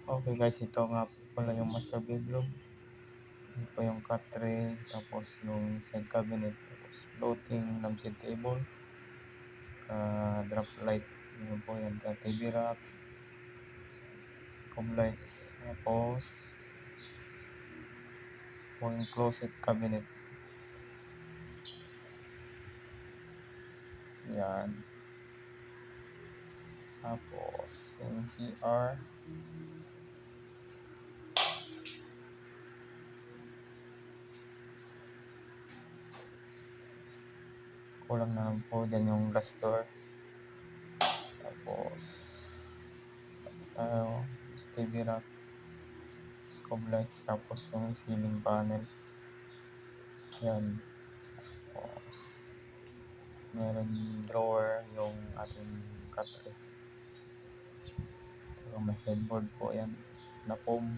Okay guys, ito nga pala yung master bedroom. Yan po yung cut tray, tapos yung side cabinet, tapos floating lampshade table, drop light. Yun po yan, TV rack, com lights, tapos po yung closet cabinet. Yan. Tapos yung CR. Kulang na lang po dyan yung glass door. Tapos tayo, TV rack, com lights, tapos yung ceiling panel. Yan. Tapos meron drawer yung ating cut tray. So may headboard po yan na foam.